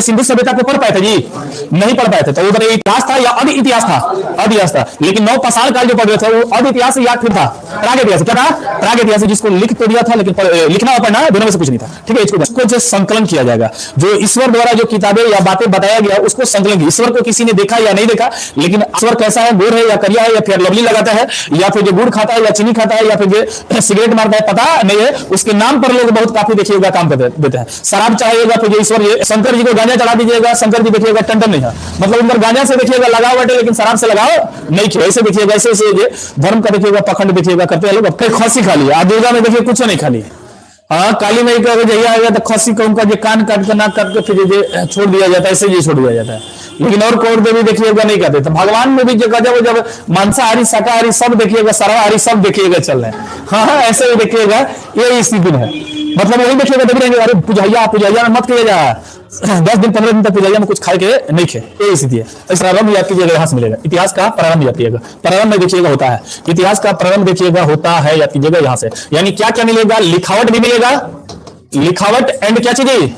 सिंधु सभ्यता को पढ़ पाए थे जी? नहीं पढ़ पाए थे। तो उधर इतिहास था या अध इतिहास था? अध इतिहास था। लेकिन नौ पाषाण काल जो पढ़ रहे थे वो अध इतिहास या फिर था प्राग इतिहास? क्या था? प्राग इतिहास, जिसको लिख तो दिया था लेकिन लिखना और पढ़ना दोनों में से कुछ नहीं था। ठीक है, इसको जो संकलन किया जाएगा, जो ईश्वर द्वारा जो किताबें या बातें बताया गया उसको संकलन किया। ईश्वर को किसी ने देखा या नहीं देखा, लेकिन ईश्वर कैसा है, गोर है या करिया है या फिर लवली लगाता है या फिर जो गुड़ खाता है या चीनी खाता है या फिर जो सिगरेट मारता है, पता नहीं है। उसके नाम पर लोग बहुत काफी देखिएगा काम कर देते हैं। शराब चाहिएगा फिर जो ईश्वर, शंकर जी को गांजा चढ़ा दीजिएगा, शंकर जी देखिएगा टंटन नहीं है, मतलब उनका गांजा से देखिएगा लगाओ बटे, लेकिन शराब से लगाओ नहीं किया। ऐसे देखिएगा, ऐसे धर्म का देखिएगा पखंड देखिएगा करते हैं लोग। खस्सी खा लिया, दुर्गा में देखिए कुछ नहीं खा लिया। हाँ, काली माई का जहिया आएगा तो खस्सी का उनका जो कान काट कर नाक काट के फिर छोड़ दिया जाता है, ऐसे ये छोड़ दिया जाता है। लेकिन और कौर देवी देखिएगा नहीं करते। तो भगवान में भी जब मांसाहारी शाकाहारी सब देखिएगा, सर्वाहारी सब देखिएगा चल रहे हैं। हाँ, ऐसे ही देखिएगा, यही स्थिति है। मतलब वही देखिएगा, देख रहे अरे पुजाइया में मत किया जा, 10 दिन 15 दिन तक पुजाइया में कुछ खाए के नहीं खे, ये स्थिति है। इस प्रारंभ याद कीजिएगा, यहाँ से मिलेगा। इतिहास का प्रारंभ याद कीजिएगा, प्रारंभ में देखिएगा होता है, इतिहास का प्रारंभ देखिएगा होता है, याद कीजिएगा यहाँ से। यानी क्या क्या मिलेगा? लिखावट भी मिलेगा, लिखावट एंड क्या चीज?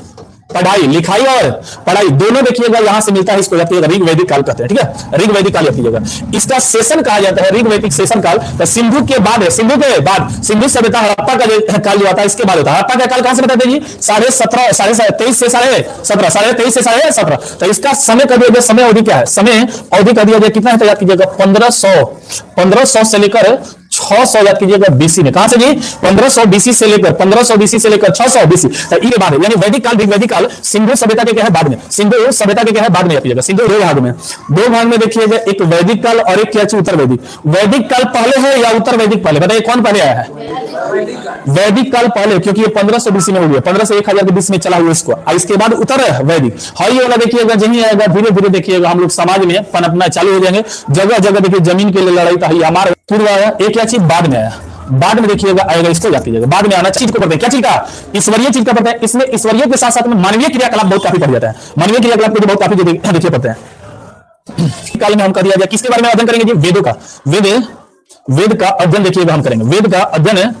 पढ़ाई, लिखाई और पढ़ाई दोनों देखिएगा यहाँ से मिलता है। इसको ऋग वैदिक काल कहते हैं। ठीक है, ऋग वैदिक काल याद कीजिएगा। इसका सेशन कहा जाता है ऋग वैदिक सेशन काल। तो सिंधु के बाद है, सिंधु के बाद सिंधु सभ्यता हड़प्पा का काल जो आता है इसके बाद होता है। हड़प्पा का काल कहां से बताते हैं जी? 23.5 से 17.5। तो इसका समय कह दिया, समय अवधि क्या है? समय अवधि कह दिया जाए कितना है तो याद कीजिएगा 1500 से लेकर 600 याद कीजिएगा बीसी में। कहां से जी? 1500 बीसी से लेकर 600 बीसी। तो ये बाद है, यानी वैदिक काल, वैदिक काल सिंधु सभ्यता के क्या है? बाद में। सिंधु सभ्यता के क्या है? बाद में याद कीजिएगा। सिंधु दो भाग में देखिएगा, एक वैदिक काल और एक क्या है? उत्तर वैदिक। वैदिक काल पहले है या उत्तर वैदिक पहले? बताइए कौन पहले आया है? वैदिक काल पहले, क्योंकि ये 1500 बीसी में हो गया, 1500 1000 के बीच में चला हुआ इसको। इसके बाद उत्तर वैदिक है। ये वाला देखिएगा जहीं आएगा धीरे धीरे देखिएगा हम लोग समाज में पनपना चालू हो जाएंगे। जगह जगह देखिए जमीन के लिए लड़ाई था, हमारा पूर्व आया। एक क्या चीज बाद में आया, बाद में देखिएगा आएगा, इसको याद कीजिएगा। बाद में आना चीज को पढ़ते हैं, क्या चीज का? ईश्वरीय चीज का पढ़ते हैं। इसमें ईश्वरीय के साथ साथ में मानवीय क्रियाकलाप बहुत काफी पड़ जाता है। मानवीय क्रियाकलाप को बहुत काफी देखिए पढ़ते हैं। काल में हम कर दिया जाए, किसके बारे में अध्ययन करेंगे जी? वेदों का। वेद का अध्ययन देखिएगा हम करेंगे। वेद का अध्ययन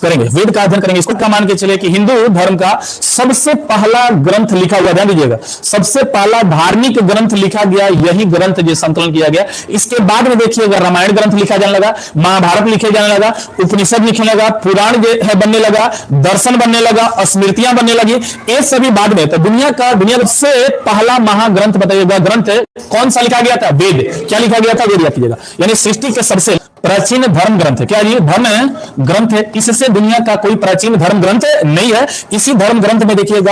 करेंगे, वेद का अध्ययन करेंगे। इसको क्या मान के चले कि हिंदू धर्म का सबसे पहला ग्रंथ लिखा हुआ, ध्यान दीजिएगा, सबसे पहला धार्मिक ग्रंथ लिखा गया यही ग्रंथ जो संकलन किया गया। इसके बाद में देखिएगा रामायण ग्रंथ लिखा जाने लगा, महाभारत लिखे जाने लगा, उपनिषद लिखने लगा, पुराण जो है बनने लगा, दर्शन बनने लगा, स्मृतियां बनने लगी, ये सभी बाद में। तो दुनिया से पहला महाग्रंथ बताइएगा, ग्रंथ कौन सा लिखा गया था? वेद। क्या लिखा गया था? वेद याद कीजिएगा। यानी सृष्टि के सबसे प्राचीन धर्म ग्रंथ है। क्या ये धर्म ग्रंथ है? इससे दुनिया का कोई प्राचीन धर्म ग्रंथ नहीं है। इसी धर्म ग्रंथ में देखिएगा